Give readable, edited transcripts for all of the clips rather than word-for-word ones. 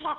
What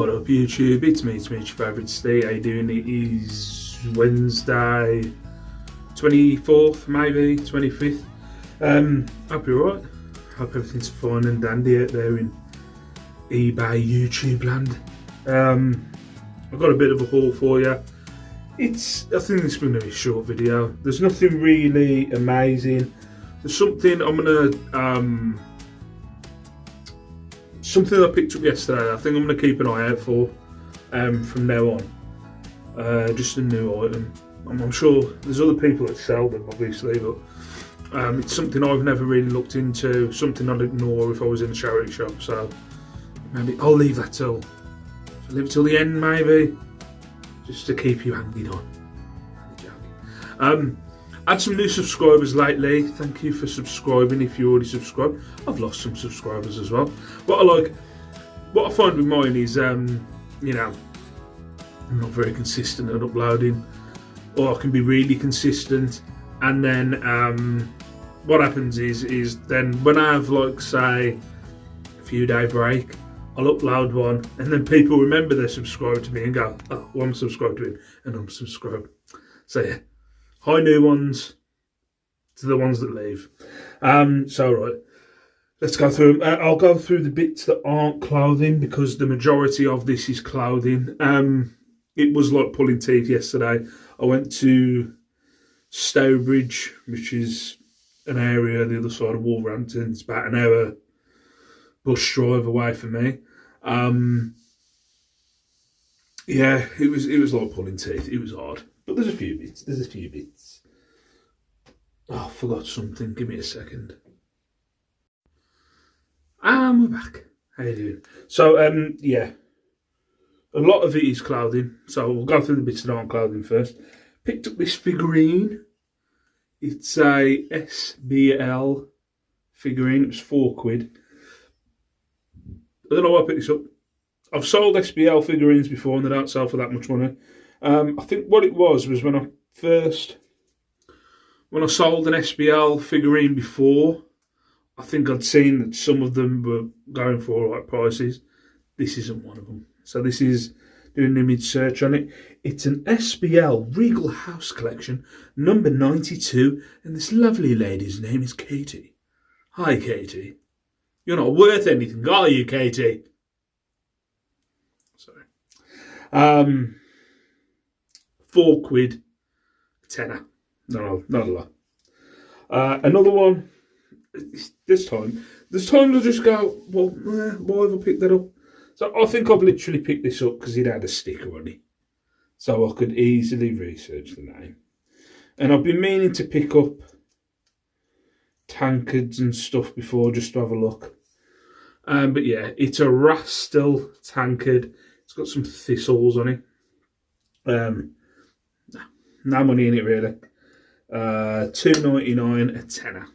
up YouTube, it's me, your favourite Steve. How you doing? It is Wednesday 24th, maybe 25th. Hope you're alright. Hope everything's fine and dandy out there in eBay YouTube land. I've got a bit of a haul for you. I think this is going to be a short video. There's nothing really amazing. There's something I'm going to something I picked up yesterday. I think I'm going to keep an eye out for from now on. Just a new item. I'm sure there's other people that sell them, obviously, but it's something I've never really looked into. Something I'd ignore if I was in a charity shop. So maybe I'll leave that till the end, maybe, just to keep you hanging on. Had some new subscribers lately. Thank you for subscribing if you already subscribed. I've lost some subscribers as well. What I find with mine is, you know, I'm not very consistent at uploading, or I can be really consistent, and then what happens is then when I have, like, say, a few day break, I'll upload one, and then people remember they're subscribed to me and go, oh, well, I'm subscribed to him, and I'm subscribed. So yeah. Hi new ones to the ones that leave. So right, let's go through them. I'll go through the bits that aren't clothing because the majority of this is clothing. It was like pulling teeth yesterday. I went to Stowbridge, which is an area the other side of Wolverhampton. It's about an hour bus drive away from me. Yeah, it was like pulling teeth. It was hard. But there's a few bits. Oh, I forgot something. Give me a second. And we're back. How you doing? So, yeah. A lot of it is clothing. So we'll go through the bits that aren't clothing first. Picked up this figurine. It's a SBL figurine. It was £4. I don't know why I picked this up. I've sold SBL figurines before and they don't sell for that much money. I think what it was when I sold an SBL figurine before, I think I'd seen that some of them were going for all right prices. This isn't one of them. So this is doing an image search on it. It's an SBL Regal House Collection, number 92, and this lovely lady's name is Katie. Hi, Katie. You're not worth anything, are you, Katie? Sorry. £4, tenner. No, not a lot. Another one. There's times I just go, well, why have I picked that up? So I think I've literally picked this up because it had a sticker on it, so I could easily research the name. And I've been meaning to pick up tankards and stuff before just to have a look. But yeah, it's a Rastel tankard. It's got some thistles on it. No money in it really. £2.99 a tenner,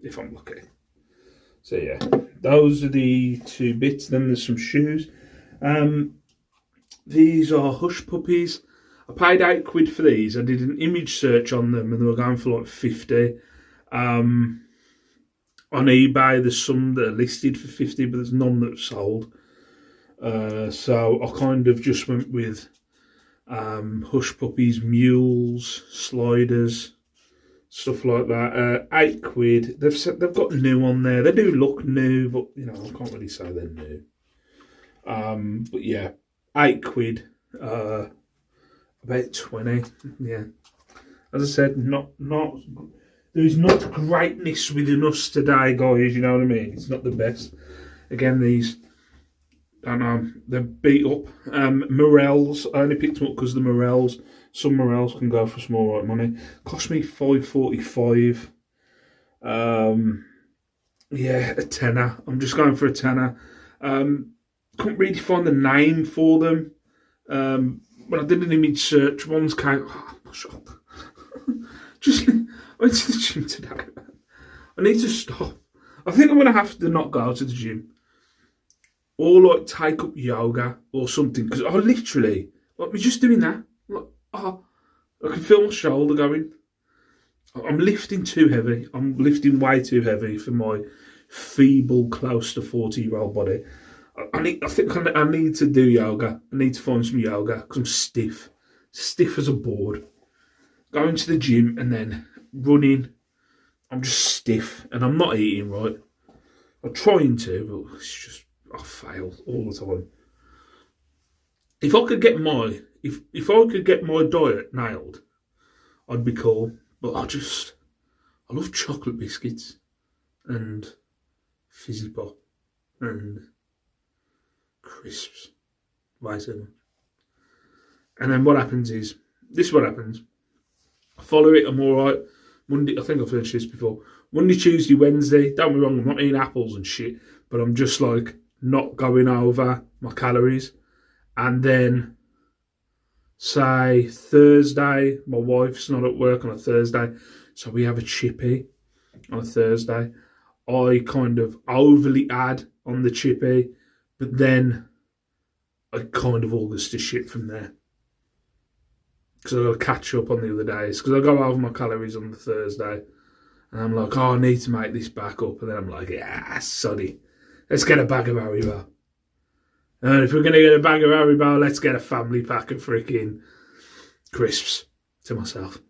if I'm lucky. So yeah, those are the two bits. Then there's some shoes. These are Hush Puppies. I paid £8 for these. I did an image search on them and they were going for like 50. On eBay there's some that are listed for 50, but there's none that have sold. So I kind of just went with Hush Puppies, mules, sliders, stuff like that. £8. They've got new on there. They do look new, but you know, I can't really say they're new. But yeah, £8. About 20. Yeah. As I said, there is not greatness within us today, guys. You know what I mean? It's not the best. Again, these, I don't know, they're beat up. Morels, I only picked them up because the Morels, some Morels can go for small right money. Cost me £5.45. Yeah, a tenner. I'm just going for a tenner. Couldn't really find the name for them. When I did an image search, one's came. Oh, shut up. Just, I went to the gym today. I need to stop. I think I'm going to have to not go to the gym. Or like take up yoga or something. Because I literally, like, we're just doing that. Like, oh, I can feel my shoulder going. I'm lifting too heavy. I'm lifting way too heavy for my feeble, close to 40-year-old body. I think I need to do yoga. I need to find some yoga because I'm stiff as a board. Going to the gym and then running, I'm just stiff and I'm not eating right. I'm trying to, but it's just I fail all the time. If I could get my if I could get my diet nailed, I'd be cool. But I love chocolate biscuits and fizzy pop and crisps. Way too much. And then what happens is this is what happens. I follow it, I'm alright. Monday, I think I've finished this before. Monday, Tuesday, Wednesday, don't be wrong, I'm not eating apples and shit, but I'm just like not going over my calories. And then say Thursday, my wife's not at work on a Thursday, so we have a chippy on a Thursday. I kind of overly add on the chippy, but then I kind of August to shit from there. Because I've got to catch up on the other days. Because I go over my calories on the Thursday. And I'm like, oh, I need to make this back up. And then I'm like, yeah, soddy. Let's get a bag of Haribo. And if we're going to get a bag of Haribo, let's get a family pack of freaking crisps to myself.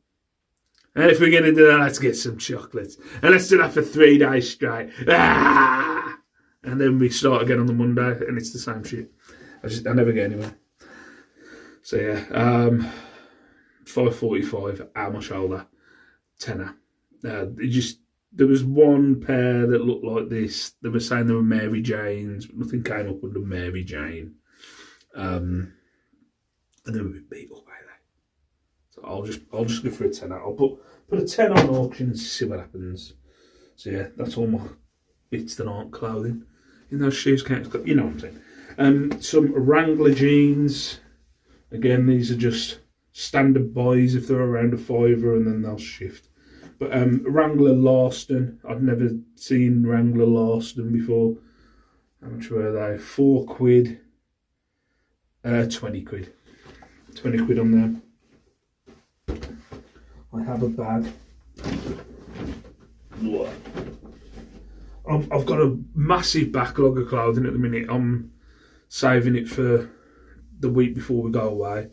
And if we're going to do that, let's get some chocolates. And let's do that for 3 days straight. Ah! And then we start again on the Monday, and it's the same shit. I never get anywhere. So yeah, 5.45 out my shoulder, tenner. There was one pair that looked like this. They were saying they were Mary Janes. Nothing came up under Mary Jane. And they were beat up by that. So I'll just go for a tenner. I'll put a 10 on auction and see what happens. So yeah, that's all my bits that aren't clothing. In those shoes, you know what I'm saying. Some Wrangler jeans. Again, these are just standard buys if they're around a £5 and then they'll shift. But Wrangler Larston, I've never seen Wrangler Larston before. How much were they? £4, 20 quid. 20 quid on them. I have a bag. I've got a massive backlog of clothing at the minute. I'm saving it for the week before we go away.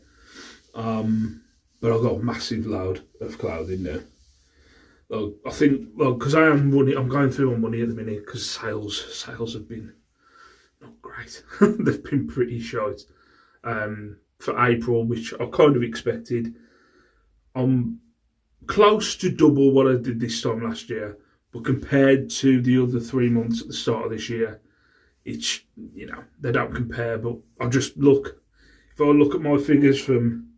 But I've got a massive load of clothing now. I think, because I'm going through on money at the minute because sales have been not great. They've been pretty short. For April, which I kind of expected. I'm close to double what I did this time last year, but compared to the other 3 months at the start of this year, it's, they don't compare. But if I look at my figures from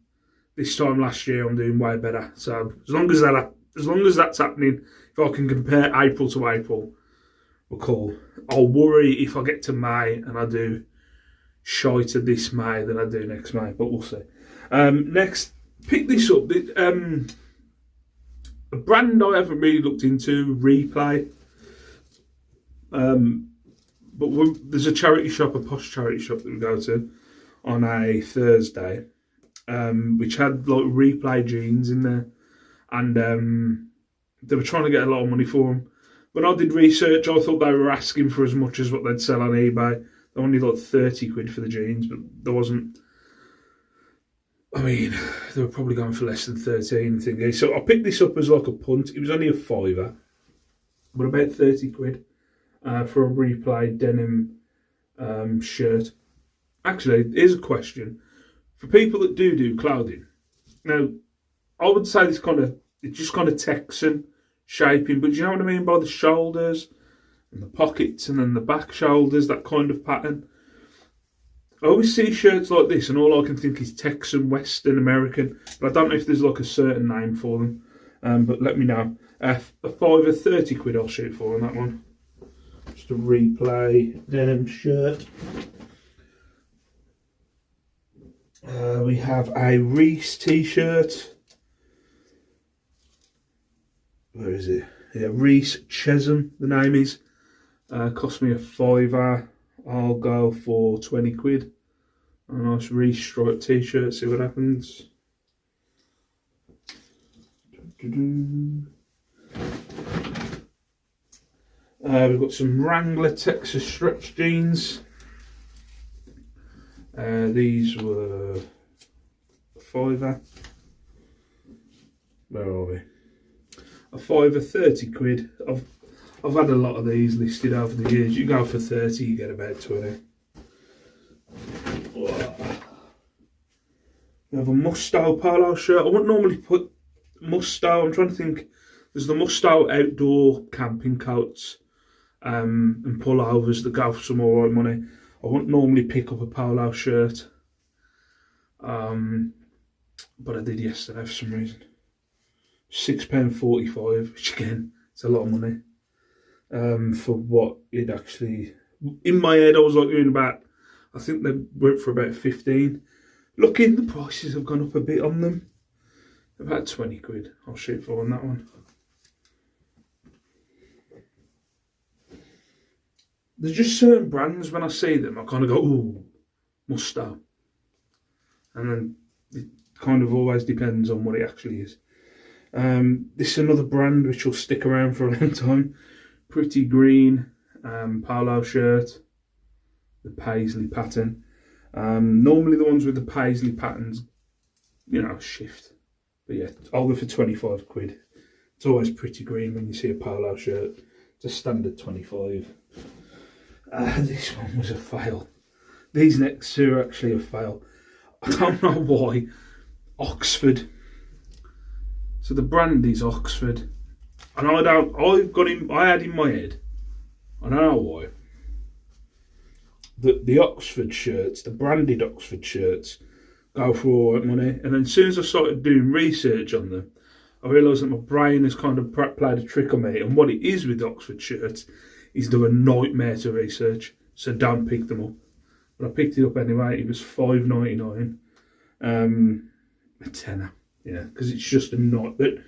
this time last year, I'm doing way better. So as long as that's happening, if I can compare April to April, we're cool. I'll worry if I get to May and I do shite of this May than I do next May, but we'll see. Next, pick this up. A brand I haven't really looked into, Replay. But there's a charity shop, a posh charity shop that we go to on a Thursday, which had like Replay jeans in there. And they were trying to get a lot of money for them. When I did research, I thought they were asking for as much as what they'd sell on eBay. They only got 30 quid for the jeans, but there wasn't. I mean, they were probably going for less than 13 thingy. So I picked this up as like a punt. It was only a £5, but about 30 quid for a Replay denim shirt. Actually, here's a question for people that do clothing. Now, I would say it's just kind of Texan shaping, but do you know what I mean by the shoulders and the pockets and then the back shoulders, that kind of pattern? I always see shirts like this and all I can think is Texan, Western, American, but I don't know if there's like a certain name for them. But let me know. A £5, 30 quid I'll shoot for on that one. Just a Replay denim shirt. We have a Reese t-shirt. Where is it? Yeah, Reese Chesham, the name is. Cost me a £5. I'll go for 20 quid. A nice Reese striped t-shirt, see what happens. We've got some Wrangler Texas stretch jeans. These were a £5. Where are we? A £5, 30 quid. I've had a lot of these listed over the years. You go for 30, you get about 20. We have a Musto polo shirt. I wouldn't normally put Musto. I'm trying to think. There's the Musto outdoor camping coats and pullovers that go for some alright money. I wouldn't normally pick up a polo shirt. But I did yesterday for some reason. £6.45, which again, it's a lot of money. For what it actually... In my head, I was like doing about... I think they went for about 15. Looking, the prices have gone up a bit on them. About 20 quid. I'll shoot for on that one. There's just certain brands, when I see them, I kind of go, ooh, Musto. And then it kind of always depends on what it actually is. This is another brand which will stick around for a long time. Pretty green polo shirt. The paisley pattern. Normally the ones with the paisley patterns, you know, shift. But yeah, I'll go for 25 quid. It's always pretty green when you see a polo shirt. It's a standard 25. This one was a fail. These next two are actually a fail. I don't know why. Oxford. So the brand is Oxford. And I had in my head, I don't know why, the Oxford shirts, the branded Oxford shirts, go for all right money. And then as soon as I started doing research on them, I realised that my brain has kind of played a trick on me. And what it is with Oxford shirts is they're a nightmare to research. So don't pick them up. But I picked it up anyway. It was £5.99. A tenner. Yeah, because it's just a night. But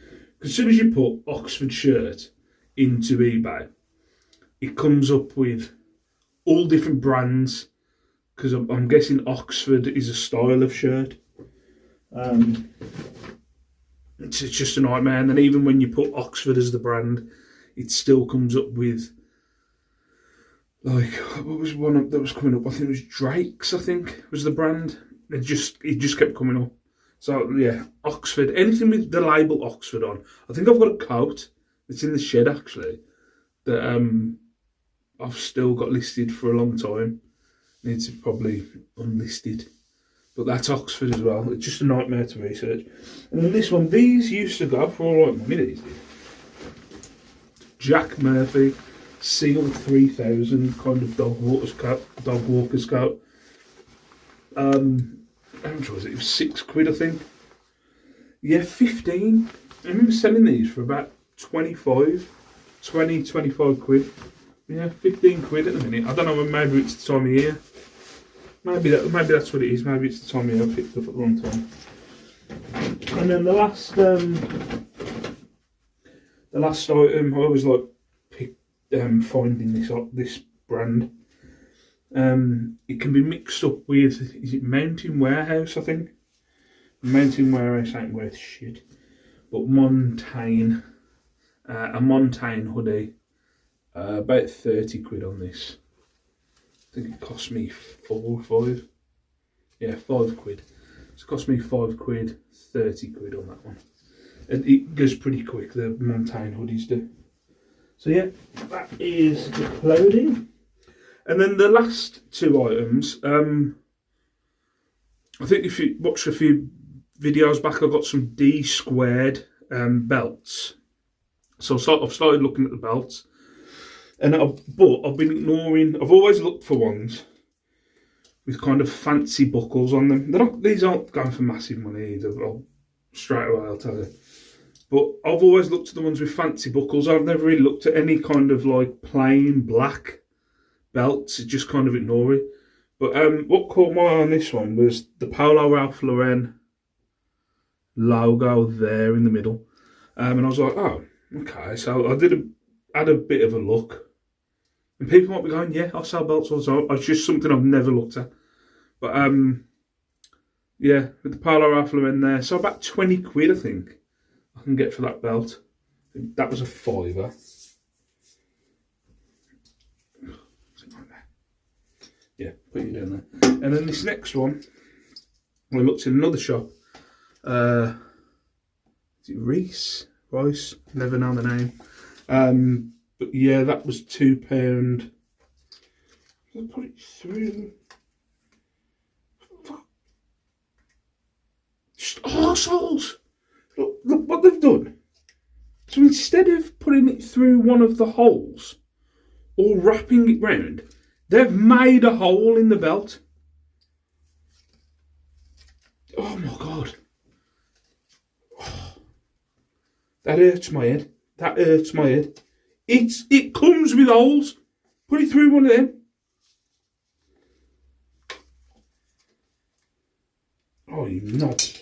as soon as you put Oxford shirt into eBay, it comes up with all different brands, because I'm guessing Oxford is a style of shirt. It's just a nightmare. And then even when you put Oxford as the brand, it still comes up with, like, what was one that was coming up? I think it was Drake's, I think, was the brand. It just kept coming up. So yeah, Oxford, anything with the label Oxford on. I think I've got a coat that's in the shed actually, that I've still got listed for a long time. Needs to probably unlisted. But that's Oxford as well. It's just a nightmare to research. And then this one, these used to go for all right money, these did. Jack Murphy, Seal 3000, kind of dog walker's coat. How much was it? It was £6, I think. Yeah, 15. I remember selling these for about 25 quid. Yeah, 15 quid at the minute. I don't know, maybe it's the time of year. Maybe that's what it is. Maybe it's the time of year I picked up at the wrong time. And then the last item, I always like finding this brand. It can be mixed up with, is it Mountain Warehouse, I think? Mountain Warehouse ain't worth shit. But Montaigne, a Montaigne hoodie, about 30 quid on this. I think it cost me 4 or 5. Yeah, 5 quid. So it cost me 5 quid, 30 quid on that one. And it goes pretty quick, the Montaigne hoodies do. So yeah, that is the clothing. And then the last two items, I think if you watched a few videos back, I got some D squared belts. So I've started looking at the belts, and but I've been ignoring. I've always looked for ones with kind of fancy buckles on them. These aren't going for massive money either. Straight away, I'll tell you. But I've always looked at the ones with fancy buckles. I've never really looked at any kind of like plain black belts. Just kind of ignore it. But what caught my eye on this one was the Polo Ralph Lauren logo there in the middle. And I was like, oh, okay. So I had a bit of a look. And people might be going, yeah, I sell belts all the time. It's just something I've never looked at. But yeah, with the Polo Ralph Lauren there. So about 20 quid, I think. I can get for that belt. That was a £5. Yeah, put you down there. And then this next one, I looked in another shop. Is it Reese? Rice? Never know the name. But yeah, that was £2. I put it through. Fuck. Just arseholes! Look what they've done. So instead of putting it through one of the holes or wrapping it round, they've made a hole in the belt. Oh my God. Oh, that hurts my head. That hurts my head. It comes with holes. Put it through one of them. Oh, you nut.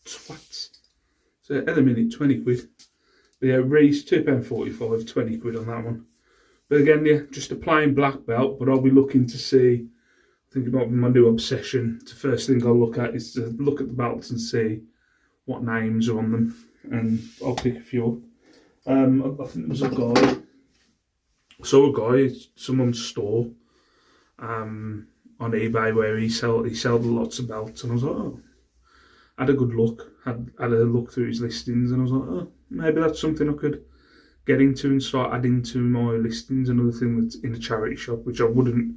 Twats. So at the minute, 20 quid. But yeah, Reese, £2.45, 20 quid on that one. But again, yeah, just a plain black belt, but I'll be looking to see, I think it might be my new obsession. The first thing I'll look at is to look at the belts and see what names are on them, and I'll pick a few up. I think there was a guy, I saw a guy at someone's store on eBay where he sold lots of belts, and I was like, oh, had a good look, had a look through his listings, and I was like, oh, maybe that's something I could get into and start adding to my listings. Another thing that's in a charity shop, which I wouldn't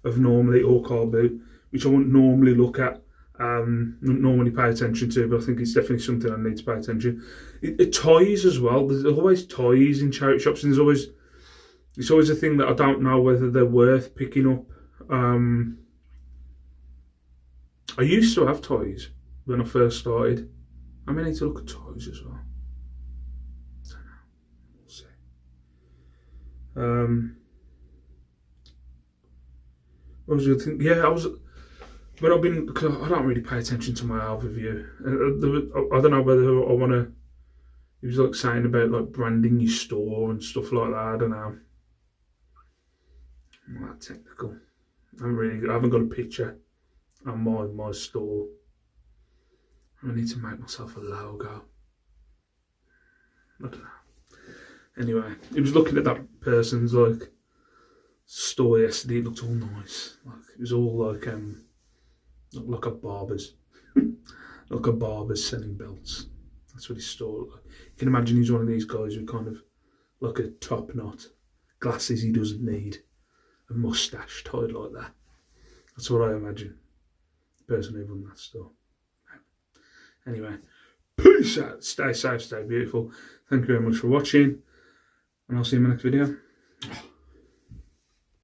have normally, or car boot, which I wouldn't normally look at, normally pay attention to, but I think it's definitely something I need to pay attention. Toys as well. There's always toys in charity shops, and it's always a thing that I don't know whether they're worth picking up. I used to have toys when I first started. I may need to look at toys as well. I don't know. We'll see. What was the other thing? Yeah, when I've been, cause I don't really pay attention to my overview. I don't know whether I want to. He was like saying about like branding your store and stuff like that. I don't know. I'm not that technical. I haven't got a picture on my store. I need to make myself a logo. I don't know. Anyway, he was looking at that person's like store yesterday. It looked all nice. Like it was all like looked like a barber's, like a barber's selling belts. That's what his store looked like. You can imagine he's one of these guys with kind of like a top knot, glasses he doesn't need, a moustache tied like that. That's what I imagine. The person who run that store. Anyway, peace out. Stay safe, stay beautiful. Thank you very much for watching, and I'll see you in my next video.